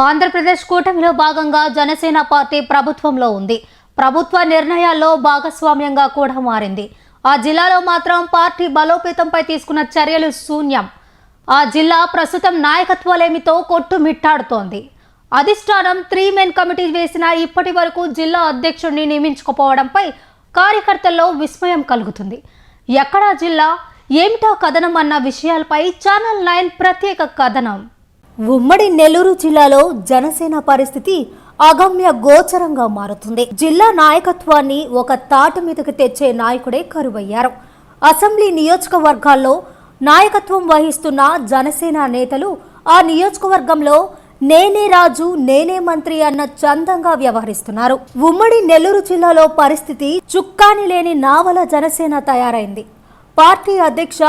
ఆంధ్రప్రదేశ్ కూటమిలో భాగంగా జనసేన పార్టీ ప్రభుత్వంలో ఉంది. ప్రభుత్వ నిర్ణయాల్లో భాగస్వామ్యంగా కూడా మారింది. ఆ జిల్లాలో మాత్రం పార్టీ బలోపేతంపై తీసుకున్న చర్యలు శూన్యం. ఆ జిల్లా ప్రస్తుతం నాయకత్వాలేమితో కొట్టుమిట్టాడుతోంది. అధిష్టానం 3 మెన్ కమిటీ వేసినా ఇప్పటి వరకు జిల్లా అధ్యక్షుడిని నియమించుకోపోవడంపై కార్యకర్తల్లో విస్మయం కలుగుతుంది. ఎక్కడా జిల్లా, ఏమిటా కథనం అన్న విషయాలపై ఛానల్ 9 ప్రత్యేక కథనం. ఉమ్మడి నెల్లూరు జిల్లాలో జనసేన పరిస్థితి అగమ్య గోచరంగా మారుతుంది. జిల్లా నాయకత్వాన్ని ఒక తాటి మీదకి తెచ్చే నాయకుడే కరువయ్యారు. అసెంబ్లీ నియోజకవర్గాల్లో నాయకత్వం వహిస్తున్న జనసేన నేతలు ఆ నియోజకవర్గంలో నేనే రాజు నేనే మంత్రి అన్న చందంగా వ్యవహరిస్తున్నారు. ఉమ్మడి నెల్లూరు జిల్లాలో పరిస్థితి చుక్కాని లేని నావల జనసేన తయారైంది. పార్టీ అధ్యక్ష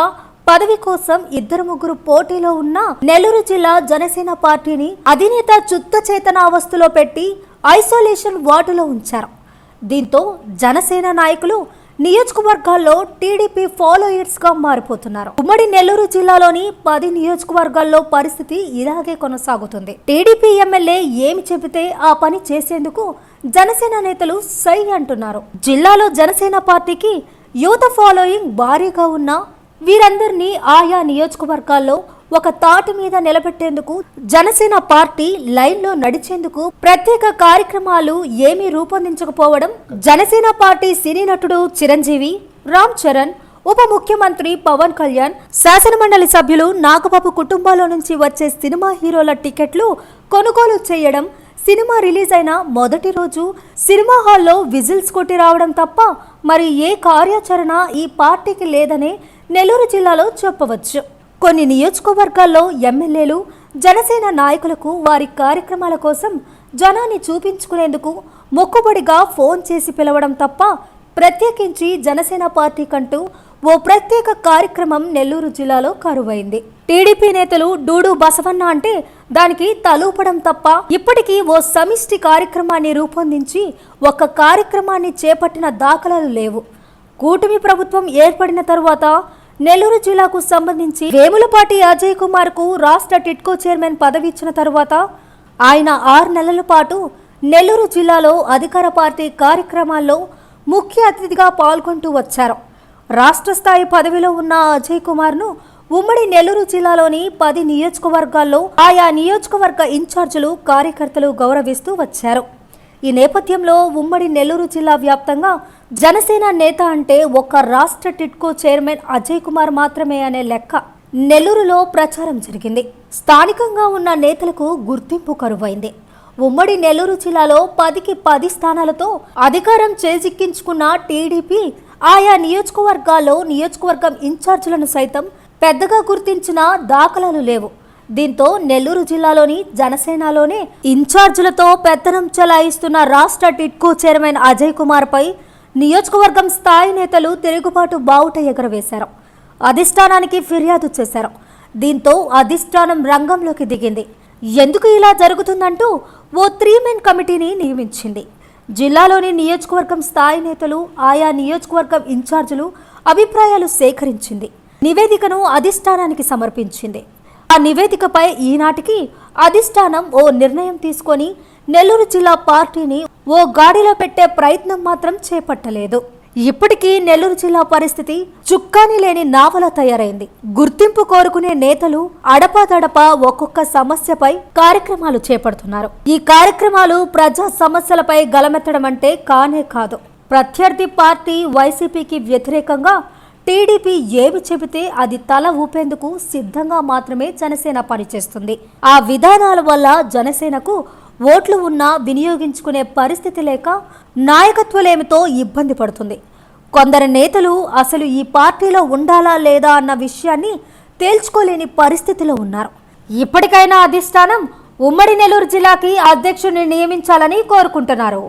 పదవి కోసం 2-3 పోటీలో ఉన్న నెల్లూరు జిల్లా జనసేన పార్టీని అధినేత చుత్త చేతనావస్థలో పెట్టి ఐసోలేషన్ వార్డులో ఉంచారు. దీంతో జనసేన నాయకులు నియోజకవర్గాల్లో టీడీపీ ఫాలోయర్స్ గా మారిపోతున్నారు. ఉమ్మడి నెల్లూరు జిల్లాలోని 10 నియోజకవర్గాల్లో పరిస్థితి ఇలాగే కొనసాగుతుంది. టీడీపీ ఎమ్మెల్యే ఏమి చెబితే ఆ పని చేసేందుకు జనసేన నేతలు సై అంటున్నారు. జిల్లాలో జనసేన పార్టీకి యువత ఫాలోయింగ్ భారీగా ఉన్న వీరందరినీ ఆయా నియోజకవర్గాల్లో ఒక తాటి మీద నిలబెట్టేందుకు జనసేన పార్టీ లైన్లో నడిచేందుకు ప్రత్యేక కార్యక్రమాలు ఏమీ రూపొందించకపోవడం జనసేన పార్టీ సినీ నటుడు చిరంజీవి, రామ్ చరణ్, ఉప ముఖ్యమంత్రి పవన్ కళ్యాణ్, శాసనమండలి సభ్యులు నాగబాబు కుటుంబాల నుంచి వచ్చే సినిమా హీరోల టికెట్లు కొనుగోలు చేయడం, సినిమా రిలీజ్ అయిన మొదటి రోజు సినిమా హాల్లో విజిల్స్ కొట్టి రావడం తప్ప మరి ఏ కార్యాచరణ ఈ పార్టీకి లేదనే నెల్లూరు జిల్లాలో చెప్పవచ్చు. కొన్ని నియోజకవర్గాల్లో ఎమ్మెల్యేలు జనసేన నాయకులకు వారి కార్యక్రమాల కోసం జనాన్ని చూపించుకునేందుకు మొక్కుబడిగా ఫోన్ చేసి పిలవడం తప్ప ప్రత్యేకించి జనసేన పార్టీ కంటూ ఓ ప్రత్యేక కార్యక్రమం నెల్లూరు జిల్లాలో కరువైంది. టీడీపీ నేతలు డూడు బసవన్న అంటే దానికి తలూపడం తప్ప ఇప్పటికీ ఓ సమిష్టి కార్యక్రమాన్ని రూపొందించి ఒక కార్యక్రమాన్ని చేపట్టిన దాఖలాలు లేవు. కూటమి ప్రభుత్వం ఏర్పడిన తరువాత నెల్లూరు జిల్లాకు సంబంధించి వేములపాటి అజయ్ కుమార్ కు రాష్ట్ర టిట్కో చైర్మన్ పదవి ఇచ్చిన తరువాత ఆయన 6 నెలల పాటు నెల్లూరు జిల్లాలో అధికార పార్టీ కార్యక్రమాల్లో ముఖ్య అతిథిగా పాల్గొంటూ వచ్చారు. రాష్ట్ర స్థాయి పదవిలో ఉన్న అజయ్ కుమార్ ను ఉమ్మడి నెల్లూరు జిల్లాలోని 10 నియోజకవర్గాల్లో ఆయా నియోజకవర్గ ఇన్ఛార్జీలు, కార్యకర్తలు గౌరవిస్తూ వచ్చారు. ఈ నేపథ్యంలో ఉమ్మడి నెల్లూరు జిల్లా వ్యాప్తంగా జనసేన నేత అంటే ఒక్క రాష్ట్ర టిట్కో చైర్మన్ అజయ్ కుమార్ మాత్రమే అనే లెక్క నెల్లూరులో ప్రచారం జరిగింది. స్థానికంగా ఉన్న నేతలకు గుర్తింపు కరువైంది. ఉమ్మడి నెల్లూరు జిల్లాలో 10కి 10 స్థానాలతో అధికారం చేజిక్కించుకున్న టీడీపీ ఆయా నియోజకవర్గాల్లో నియోజకవర్గం ఇన్ఛార్జీలను సైతం పెద్దగా గుర్తించిన దాఖలాలు లేవు. దీంతో నెల్లూరు జిల్లాలోని జనసేనలోనే ఇన్ఛార్జీలతో పెత్తనం చెలాయిస్తున్న రాష్ట్ర టిట్కో చైర్మన్ అజయ్ కుమార్ పై నియోజకవర్గం స్థాయి నేతలు తిరుగుబాటు బావుట ఎగరవేశారు. అధిష్టానానికి ఫిర్యాదు చేశారు. దీంతో అధిష్టానం రంగంలోకి దిగింది. ఎందుకు ఇలా జరుగుతుందంటూ ఓ 3 మెన్ కమిటీని నియమించింది. జిల్లాలోని నియోజకవర్గం స్థాయి నేతలు, ఆయా నియోజకవర్గం ఇన్ఛార్జీలు అభిప్రాయాలు సేకరించింది. నివేదికను అధిష్టానానికి సమర్పించింది. ఆ నివేదికపై ఈనాటికి అధిష్టానం ఓ నిర్ణయం తీసుకొని నెల్లూరు జిల్లా పార్టీని ఓ గాడిలో పెట్టే ప్రయత్నం మాత్రం చేపట్టలేదు. ఇప్పటికీ నెల్లూరు జిల్లా పరిస్థితి చుక్కాని లేని నావల తయారైంది. గుర్తింపు కోరుకునే నేతలు అడపాదడపా ఒక్కొక్క సమస్యపై కార్యక్రమాలు చేపడుతున్నారు. ఈ కార్యక్రమాలు ప్రజా సమస్యలపై గలమెత్తడం అంటే కానే కాదు. ప్రత్యర్థి పార్టీ వైసీపీకి వ్యతిరేకంగా టీడీపీ ఏమి చెబితే అది తల ఊపేందుకు సిద్ధంగా మాత్రమే జనసేన పనిచేస్తుంది. ఆ విధానాల వల్ల జనసేనకు ఓట్లు ఉన్నా వినియోగించుకునే పరిస్థితి లేక నాయకత్వలేమితో ఇబ్బంది పడుతుంది. కొందరు నేతలు అసలు ఈ పార్టీలో ఉండాలా లేదా అన్న విషయాన్ని తేల్చుకోలేని పరిస్థితిలో ఉన్నారు. ఇప్పటికైనా అధిష్టానం ఉమ్మడి నెల్లూరు జిల్లాకి అధ్యక్షుడిని నియమించాలని కోరుకుంటున్నారు.